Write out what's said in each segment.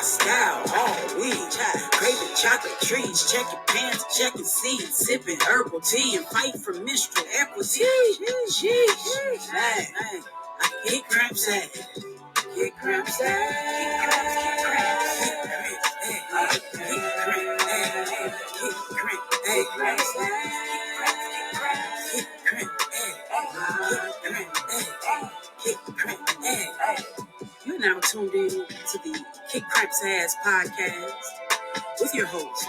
style all week. Craving chocolate trees, checking pants, checking seeds, sipping herbal tea, and fight for menstrual equity. Sheesh. Man, I get cramps at it. Get cramps at it. You're now tuned in to the Kick Cramps Ass podcast with your host,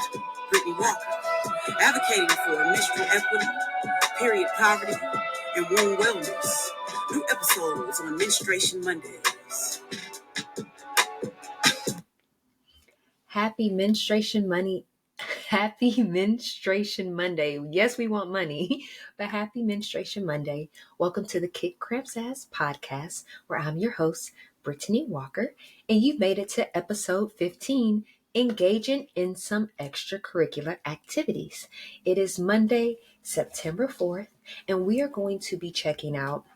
Brittany Walker, advocating for menstrual equity, period poverty, and womb wellness. New episodes on Menstruation Mondays. Happy Menstruation Money. Happy Menstruation Monday. Yes, we want money, but happy Menstruation Monday. Welcome to the Kick Cramps Ass podcast, where I'm your host, Brittany Walker, and you've made it to episode 15, engaging in some extracurricular activities. It is Monday, September 4th, and we are going to be checking out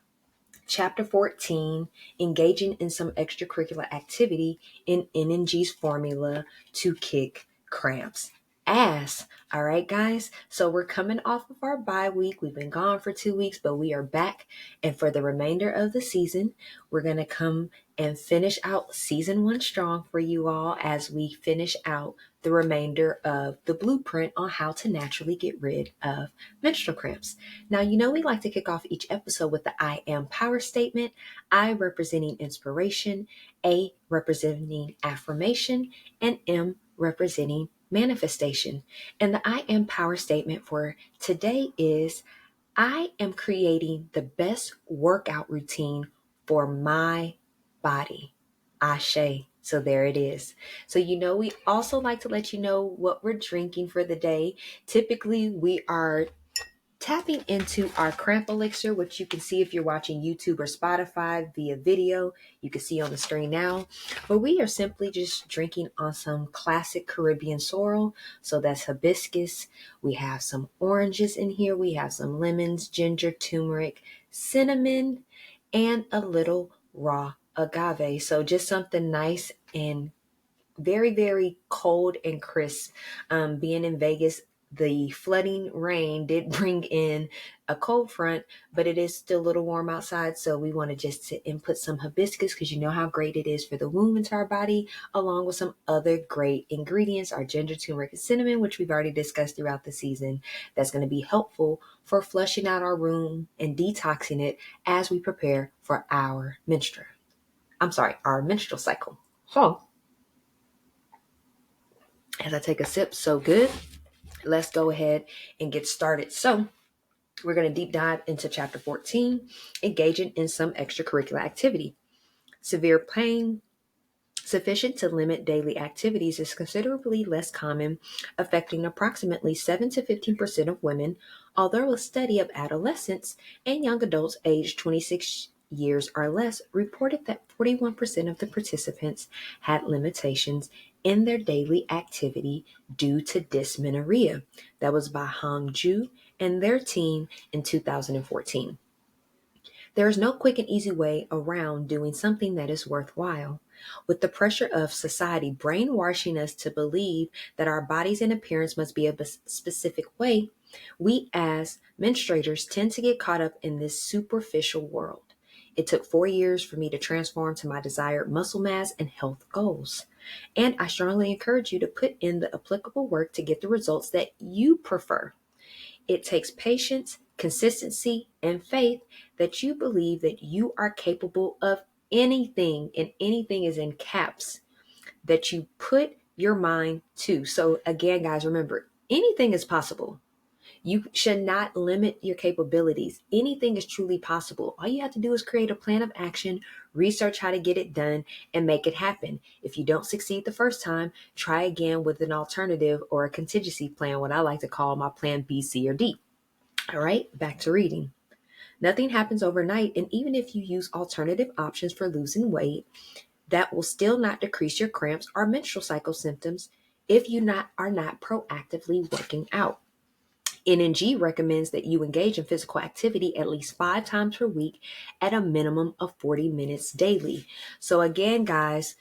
Chapter 14, engaging in some extracurricular activity in NNG's formula to kick cramps ass. All right, guys. So we're coming off of our bye week. We've been gone for 2 weeks, but we are back. And for the remainder of the season, we're going to come and finish out season 1 strong for you all as we finish out the remainder of the blueprint on how to naturally get rid of menstrual cramps. Now, we like to kick off each episode with the I am power statement, I representing inspiration, A representing affirmation, and M representing manifestation. And the I am power statement for today is, I am creating the best workout routine for my body. Ashe. So there it is. So, we also like to let you know what we're drinking for the day. Typically, we are tapping into our Cramp elixir, which you can see if you're watching YouTube or Spotify via video. You can see on the screen now. But we are simply just drinking on some classic Caribbean sorrel. So that's hibiscus. We have some oranges in here. We have some lemons, ginger, turmeric, cinnamon, and a little raw agave. So just something nice and very, very cold and crisp. Being in Vegas, the flooding rain did bring in a cold front, but it is still a little warm outside. So we want to just sit and put some hibiscus, because you know how great it is for the womb into our body, along with some other great ingredients, our ginger, turmeric, and cinnamon, which we've already discussed throughout the season. That's going to be helpful for flushing out our room and detoxing it as we prepare for our menstrual cycle. So, as I take a sip, so good. Let's go ahead and get started. So we're going to deep dive into chapter 14, engaging in some extracurricular activity. Severe pain sufficient to limit daily activities is considerably less common, affecting approximately 7 to 15% of women, although a study of adolescents and young adults aged 26 years or less reported that 41% of the participants had limitations in their daily activity due to dysmenorrhea. That was by Hong Ju and their team in 2014. There is no quick and easy way around doing something that is worthwhile. With the pressure of society brainwashing us to believe that our bodies and appearance must be a specific way, we as menstruators tend to get caught up in this superficial world. It took 4 years for me to transform to my desired muscle mass and health goals. And I strongly encourage you to put in the applicable work to get the results that you prefer. It takes patience, consistency, and faith that you believe that you are capable of anything, and anything is in caps, that you put your mind to. So again, guys, remember, anything is possible. You should not limit your capabilities. Anything is truly possible. All you have to do is create a plan of action, research how to get it done, and make it happen. If you don't succeed the first time, try again with an alternative or a contingency plan, what I like to call my plan B, C, or D. All right, back to reading. Nothing happens overnight, and even if you use alternative options for losing weight, that will still not decrease your cramps or menstrual cycle symptoms if you are not proactively working out. NNG recommends that you engage in physical activity at least 5 times per week at a minimum of 40 minutes daily. So again, guys,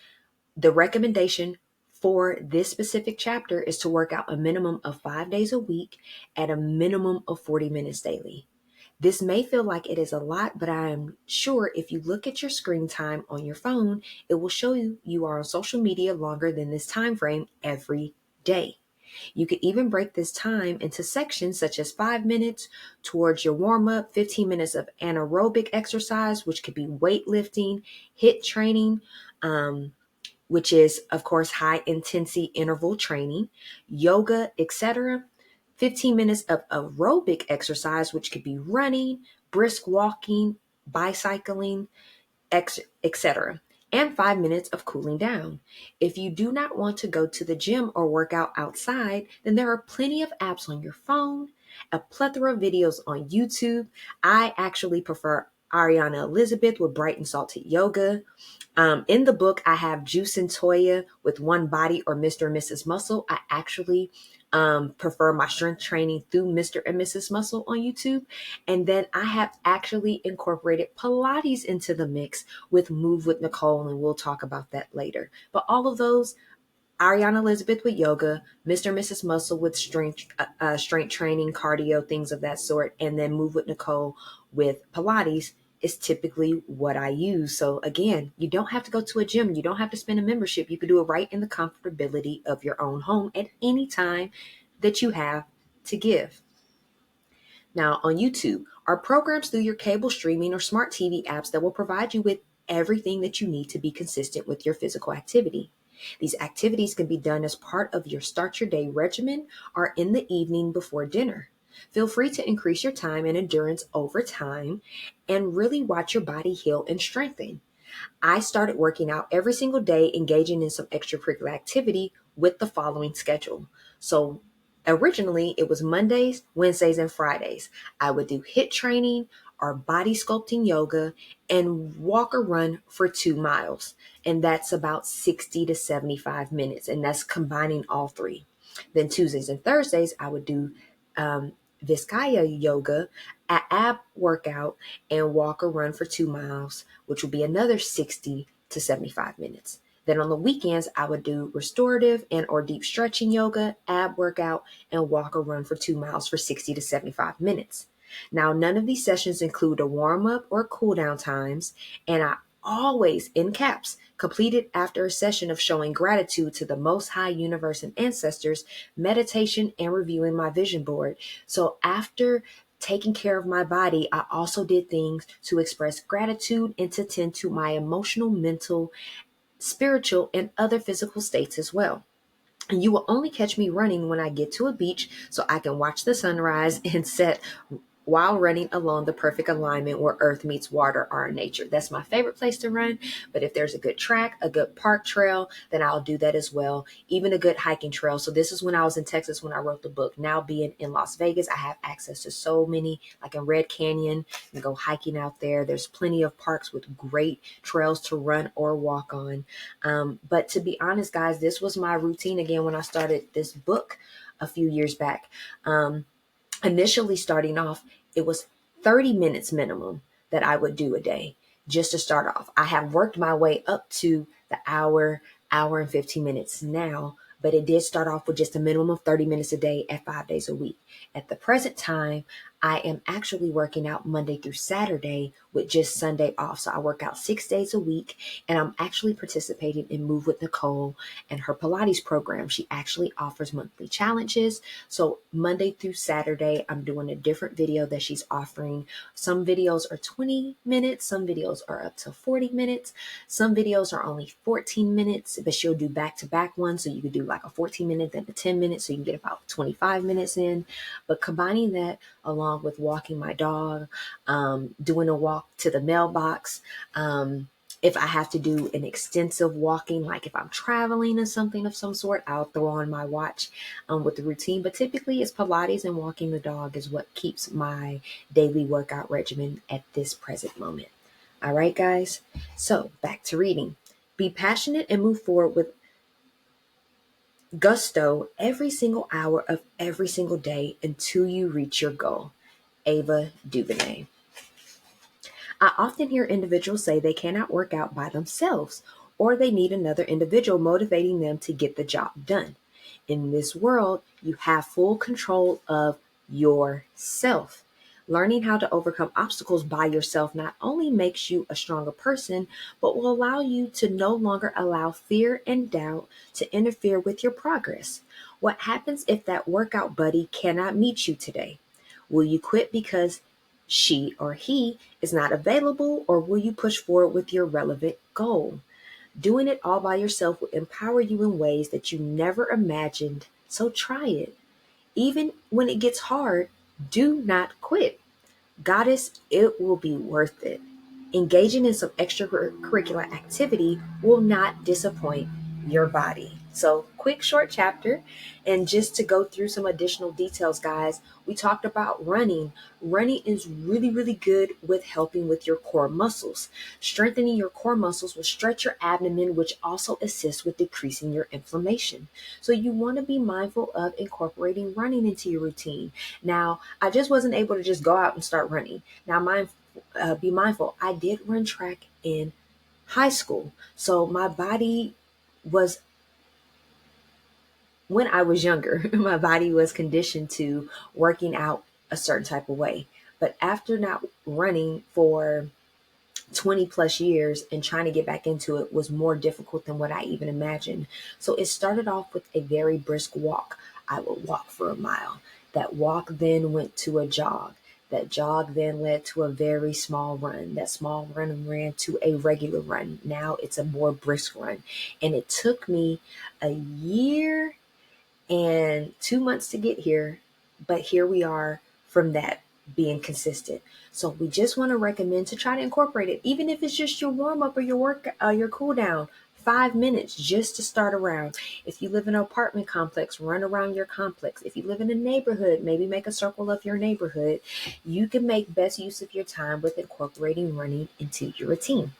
the recommendation for this specific chapter is to work out a minimum of 5 days a week at a minimum of 40 minutes daily. This may feel like it is a lot, but I am sure if you look at your screen time on your phone, it will show you are on social media longer than this time frame every day. You could even break this time into sections such as 5 minutes towards your warm up, 15 minutes of anaerobic exercise, which could be weightlifting, HIIT training, which is, of course, high intensity interval training, yoga, etc. 15 minutes of aerobic exercise, which could be running, brisk walking, bicycling, etc. And 5 minutes of cooling down. If you do not want to go to the gym or work out outside, then there are plenty of apps on your phone, a plethora of videos on YouTube. I actually prefer Arianna Elizabeth with Bright and Salted Yoga. In the book, I have Juice and Toya with One Body or Mr. and Mrs. Muscle. I actually prefer my strength training through Mr. and Mrs. Muscle on YouTube. And then I have actually incorporated Pilates into the mix with Move with Nicole, and we'll talk about that later. But all of those, Arianna Elizabeth with yoga, Mr. and Mrs. Muscle with strength training, cardio, things of that sort, and then Move with Nicole with Pilates is typically what I use. So again, you don't have to go to a gym. You don't have to spend a membership. You can do it right in the comfortability of your own home at any time that you have to give. Now on YouTube are programs through your cable streaming or smart TV apps that will provide you with everything that you need to be consistent with your physical activity. These activities can be done as part of your start your day regimen or in the evening before dinner. Feel free to increase your time and endurance over time and really watch your body heal and strengthen. I started working out every single day, engaging in some extracurricular activity with the following schedule. So originally it was Mondays, Wednesdays, and Fridays. I would do HIIT training or body sculpting yoga and walk or run for 2 miles. And that's about 60 to 75 minutes. And that's combining all three. Then Tuesdays and Thursdays, I would do Viscaya yoga, an ab workout, and walk or run for 2 miles, which would be another 60 to 75 minutes. Then on the weekends, I would do restorative and or deep stretching yoga, ab workout, and walk or run for 2 miles for 60 to 75 minutes. Now, none of these sessions include a warm up or cool down times, and I always, in caps, completed after a session of showing gratitude to the Most High Universe and ancestors, meditation, and reviewing my vision board. So after taking care of my body, I also did things to express gratitude and to tend to my emotional, mental, spiritual, and other physical states as well. And you will only catch me running when I get to a beach so I can watch the sunrise and set while running along the perfect alignment where earth meets water or nature. That's my favorite place to run. But if there's a good track, a good park trail, then I'll do that as well. Even a good hiking trail. So this is when I was in Texas when I wrote the book. Now being in Las Vegas, I have access to so many, like in Red Canyon, and go hiking out there. There's plenty of parks with great trails to run or walk on. But to be honest, guys, this was my routine again when I started this book a few years back. Initially starting off, it was 30 minutes minimum that I would do a day just to start off. I have worked my way up to the hour and 15 minutes now, but it did start off with just a minimum of 30 minutes a day at 5 days a week. At the present time, I am actually working out Monday through Saturday with just Sunday off. So I work out 6 days a week, and I'm actually participating in Move with Nicole and her Pilates program. She actually offers monthly challenges. So Monday through Saturday, I'm doing a different video that she's offering. Some videos are 20 minutes. Some videos are up to 40 minutes. Some videos are only 14 minutes, but she'll do back-to-back ones. So you could do like a 14-minute, then a 10-minute, so you can get about 25 minutes in. But combining that along with walking my dog, doing a walk to the mailbox. If I have to do an extensive walking, like if I'm traveling or something of some sort, I'll throw on my watch with the routine. But typically it's Pilates and walking the dog is what keeps my daily workout regimen at this present moment. All right, guys. So back to reading. Be passionate and move forward with gusto every single hour of every single day until you reach your goal. Ava DuVernay. I often hear individuals say they cannot work out by themselves or they need another individual motivating them to get the job done. In this world, you have full control of yourself. Learning how to overcome obstacles by yourself not only makes you a stronger person, but will allow you to no longer allow fear and doubt to interfere with your progress. What happens if that workout buddy cannot meet you today? Will you quit because she or he is not available, or will you push forward with your relevant goal? Doing it all by yourself will empower you in ways that you never imagined, so try it. Even when it gets hard, do not quit. Goddess, it will be worth it. Engaging in some extracurricular activity will not disappoint your body. So, quick short chapter. And just to go through some additional details, guys, we talked about running. Running is really, really good with helping with your core muscles. Strengthening your core muscles will stretch your abdomen, which also assists with decreasing your inflammation. So, you want to be mindful of incorporating running into your routine. Now, I just wasn't able to just go out and start running. Now, be mindful, I did run track in high school. So my body was, when I was younger, my body was conditioned to working out a certain type of way. But after not running for 20 plus years and trying to get back into it was more difficult than what I even imagined. So it started off with a very brisk walk. I would walk for a mile. That walk then went to a jog. That jog then led to a very small run. That small run ran to a regular run. Now it's a more brisk run. And it took me a year and 2 months to get here, but here we are from that being consistent. So we just want to recommend to try to incorporate it, even if it's just your warm up or your cool down. 5 minutes just to start around. If you live in an apartment complex, run around your complex. If you live in a neighborhood, maybe make a circle of your neighborhood. You can make best use of your time with incorporating running into your routine.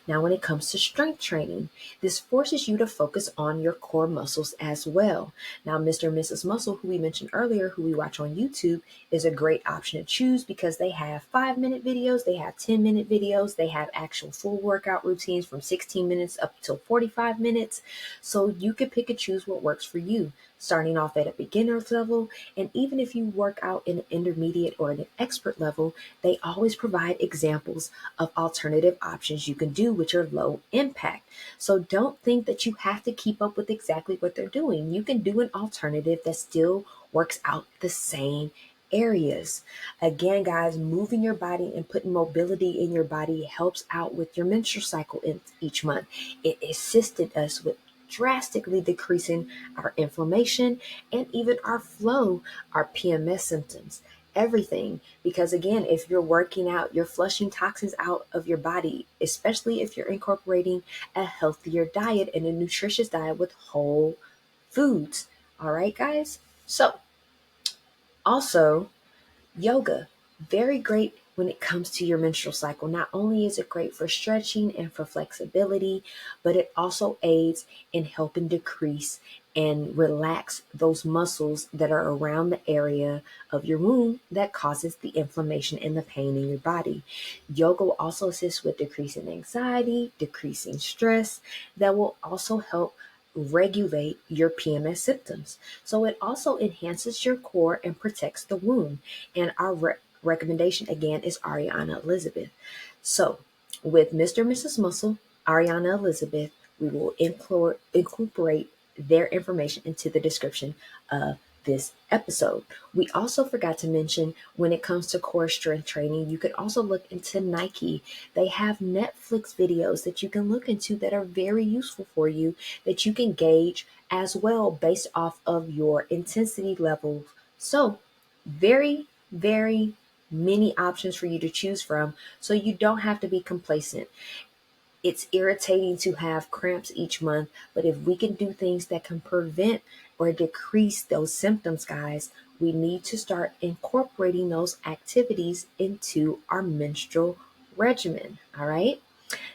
Now, when it comes to strength training, this forces you to focus on your core muscles as well. Now, Mr. and Mrs. Muscle, who we mentioned earlier, who we watch on YouTube, is a great option to choose because they have 5-minute videos, they have 10-minute videos, they have actual full workout routines from 16 minutes up till 45 minutes. So you can pick and choose what works for you, starting off at a beginner's level. And even if you work out in an intermediate or an expert level, they always provide examples of alternative options you can do which are low impact. So don't think that you have to keep up with exactly what they're doing. You can do an alternative that still works out the same areas. Again, guys, moving your body and putting mobility in your body helps out with your menstrual cycle each month. It assisted us with drastically decreasing our inflammation and even our flow, our PMS symptoms, everything. Because again, if you're working out, you're flushing toxins out of your body, especially if you're incorporating a healthier diet and a nutritious diet with whole foods. All right, guys. So also, yoga, very great when it comes to your menstrual cycle. Not only is it great for stretching and for flexibility, but it also aids in helping decrease and relax those muscles that are around the area of your womb that causes the inflammation and the pain in your body. Yoga will also assist with decreasing anxiety, decreasing stress, that will also help regulate your PMS symptoms. So it also enhances your core and protects the womb. And our recommendation again is Arianna Elizabeth. So with Mr. and Mrs. Muscle, Arianna Elizabeth, we will incorporate their information into the description of this episode. We also forgot to mention when it comes to core strength training, you could also look into Nike. They have Netflix videos that you can look into that are very useful for you, that you can gauge as well based off of your intensity levels. So very, very many options for you to choose from, so you don't have to be complacent. It's irritating to have cramps each month, but if we can do things that can prevent or decrease those symptoms, guys, we need to start incorporating those activities into our menstrual regimen. All right.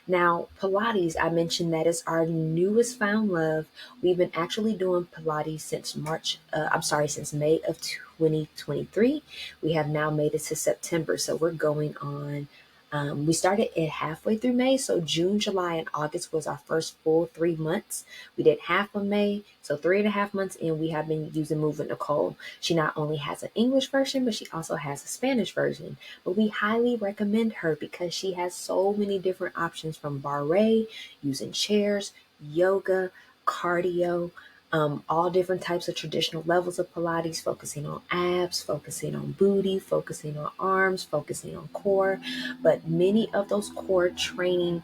Now, Pilates, I mentioned that is our newest found love. We've been actually doing Pilates since since May of 2023. We have now made it to September. So we're going on We started it halfway through May, so June, July, and August was our first full 3 months. We did half of May, so 3.5 months in, we have been using Move with Nicole. She not only has an English version, but she also has a Spanish version. But we highly recommend her because she has so many different options, from barre, using chairs, yoga, cardio, all different types of traditional levels of Pilates, focusing on abs, focusing on booty, focusing on arms, focusing on core. But many of those core training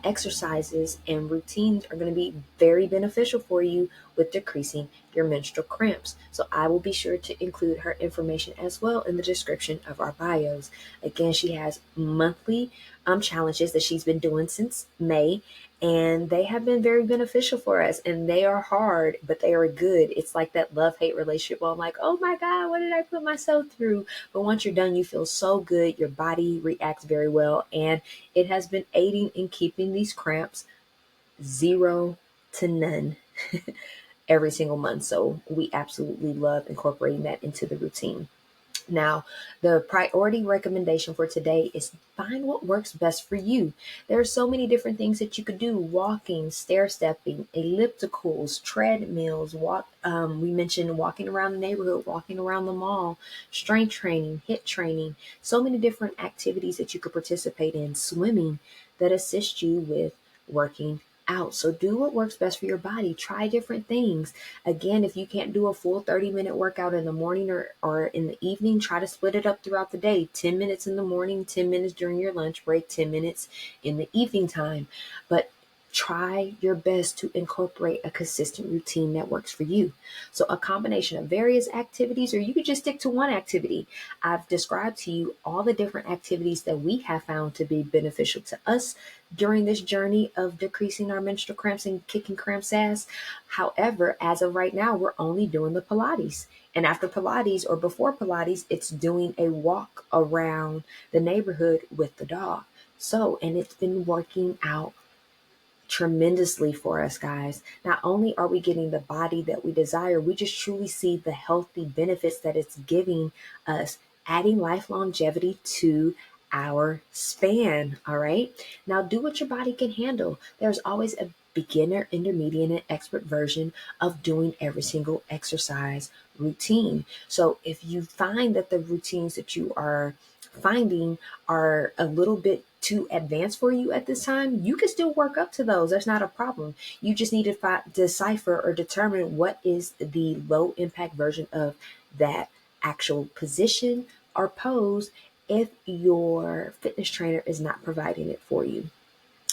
exercises and routines are going to be very beneficial for you with decreasing your menstrual cramps. So I will be sure to include her information as well in the description of our bios. Again, she has monthly challenges that she's been doing since May, and they have been very beneficial for us, and they are hard, but they are good. It's like that love-hate relationship where I'm like, oh my God, what did I put myself through? But once you're done, you feel so good. Your body reacts very well, and it has been aiding in keeping these cramps zero to none every single month. So we absolutely love incorporating that into the routine. Now, the priority recommendation for today is find what works best for you. There are so many different things that you could do: walking, stair stepping, ellipticals, treadmills, walk. We mentioned walking around the neighborhood, walking around the mall, strength training, HIIT training. So many different activities that you could participate in. Swimming, that assist you with working out. So do what works best for your body. Try different things. Again, if you can't do a full 30-minute workout in the morning or in the evening, try to split it up throughout the day. 10 minutes in the morning, 10 minutes during your lunch break, 10 minutes in the evening time. But try your best to incorporate a consistent routine that works for you. So a combination of various activities, or you could just stick to one activity. I've described to you all the different activities that we have found to be beneficial to us during this journey of decreasing our menstrual cramps and kicking cramps ass. However, as of right now, we're only doing the Pilates. And after Pilates or before Pilates, it's doing a walk around the neighborhood with the dog. So, and it's been working out tremendously for us, guys. Not only are we getting the body that we desire, we just truly see the healthy benefits that it's giving us, adding life longevity to our span. All right. Now, do what your body can handle. There's always a beginner, intermediate, and expert version of doing every single exercise routine. So if you find that the routines that you are finding are a little bit too advanced for you at this time, you can still work up to those. That's not a problem. You just need to decipher or determine what is the low impact version of that actual position or pose if your fitness trainer is not providing it for you.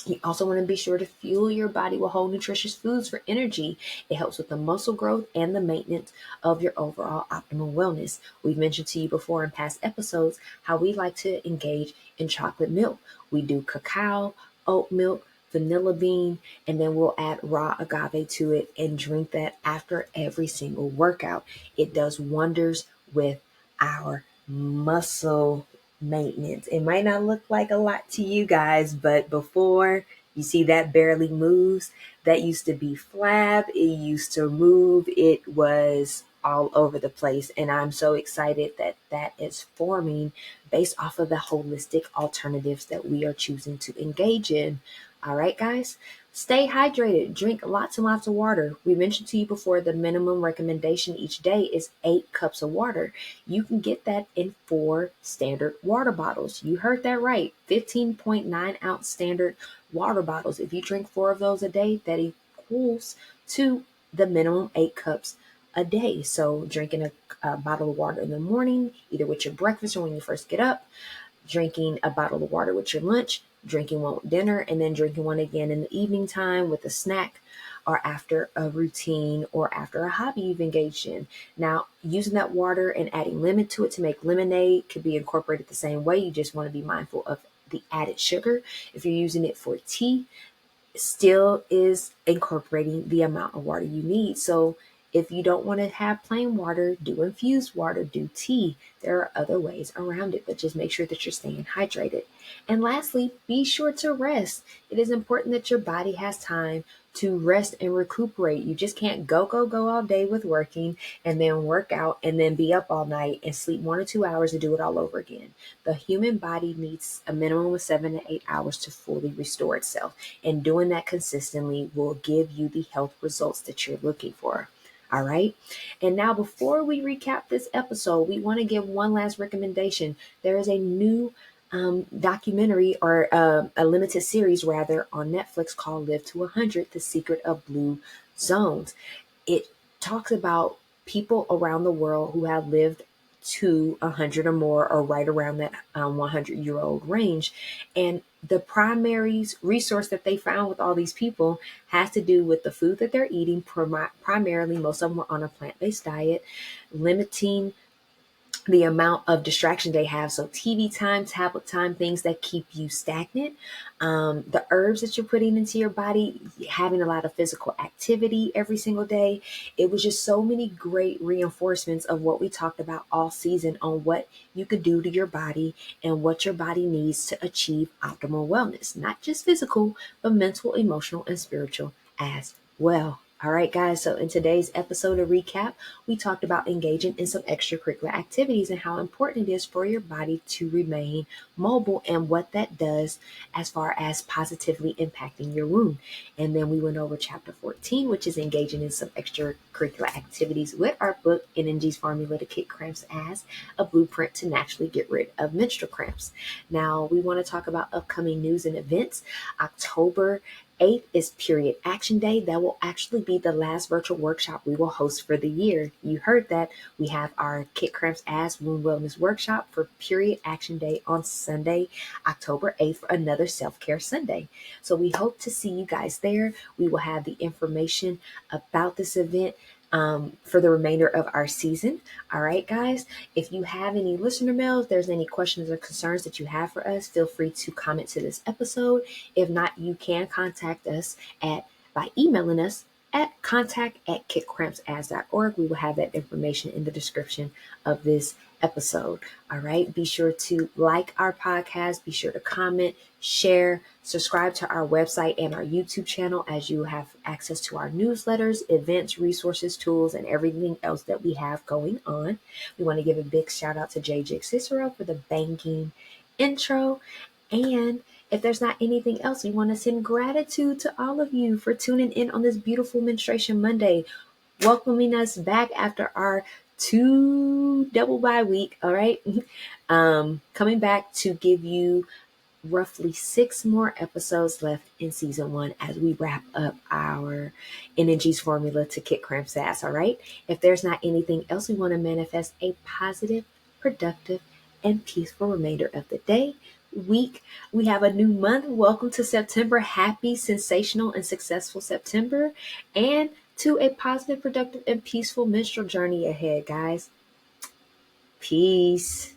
You also want to be sure to fuel your body with whole nutritious foods for energy. It helps with the muscle growth and the maintenance of your overall optimal wellness. We've mentioned to you before in past episodes how we like to engage in chocolate milk. We do cacao, oat milk, vanilla bean, and then we'll add raw agave to it and drink that after every single workout. It does wonders with our muscle maintenance. It might not look like a lot to you guys, but before you see that barely moves, that used to be flab. It used to move. It was all over the place. And I'm so excited that that is forming based off of the holistic alternatives that we are choosing to engage in. All right, guys. Stay hydrated. Drink lots and lots of water. We mentioned to you before the minimum recommendation each day is 8 cups of water. You can get that in 4 standard water bottles. You heard that right. 15.9 ounce standard water bottles. If you drink 4 of those a day, that equals to the minimum 8 cups a day. So drinking a bottle of water in the morning, either with your breakfast or when you first get up, drinking a bottle of water with your lunch, drinking one with dinner, and then drinking one again in the evening time with a snack or after a routine or after a hobby you've engaged in. Now, using that water and adding lemon to it to make lemonade could be incorporated the same way. You just want to be mindful of the added sugar. If you're using it for tea, it still is incorporating the amount of water you need. So If you don't want to have plain water, do infused water, do tea. There are other ways around it, but just make sure that you're staying hydrated. And lastly, be sure to rest. It is important that your body has time to rest and recuperate. You just can't go all day with working and then work out and then be up all night and sleep 1 or 2 hours and do it all over again. The human body needs a minimum of 7 to 8 hours to fully restore itself. And doing that consistently will give you the health results that you're looking for. All right. And now, before we recap this episode, we want to give one last recommendation. There is a new documentary, or a limited series rather, on Netflix called Live to 100, The Secret of Blue Zones. It talks about people around the world who have lived to 100 or more, or right around that 100-year-old range. And the primary resource that they found with all these people has to do with the food that they're eating. Primarily, most of them were on a plant-based diet, limiting the amount of distraction they have. So TV time, tablet time, things that keep you stagnant, the herbs that you're putting into your body, having a lot of physical activity every single day. It was just so many great reinforcements of what we talked about all season on what you could do to your body and what your body needs to achieve optimal wellness, not just physical, but mental, emotional, and spiritual as well. All right, guys. So in today's episode of recap, we talked about engaging in some extracurricular activities and how important it is for your body to remain mobile and what that does as far as positively impacting your wound. And then we went over chapter 14, which is engaging in some extracurricular activities with our book, NNG's Formula to Kick Cramps as a Blueprint to Naturally Get Rid of Menstrual Cramps. Now, we want to talk about upcoming news and events. October 8th is Period Action Day. That will actually be the last virtual workshop we will host for the year. You heard that. We have our Kick Cramps Ass Wound Wellness Workshop for Period Action Day on Sunday, October 8th, for another Self-Care Sunday. So we hope to see you guys there. We will have the information about this event for the remainder of our season. All right, guys. If you have any listener mail, if there's any questions or concerns that you have for us, feel free to comment to this episode. If not, you can contact us by emailing us at contact@kickcrampsass.org. We will have that information in the description of this episode. All right. Be sure to like our podcast. Be sure to comment, share, subscribe to our website and our YouTube channel, as you have access to our newsletters, events, resources, tools, and everything else that we have going on. We want to give a big shout out to JJ Cicero for the banging intro. And if there's not anything else, we want to send gratitude to all of you for tuning in on this beautiful Menstruation Monday, welcoming us back after our 2 double bye week. All right. Coming back to give you roughly 6 more episodes left in season 1 as we wrap up our Energies Formula to Kick Cramps Ass. All right. If there's not anything else, we want to manifest a positive, productive, and peaceful remainder of the day, week. We have a new month. Welcome to September. Happy, sensational, and successful September. And to a positive, productive, and peaceful menstrual journey ahead, guys. Peace.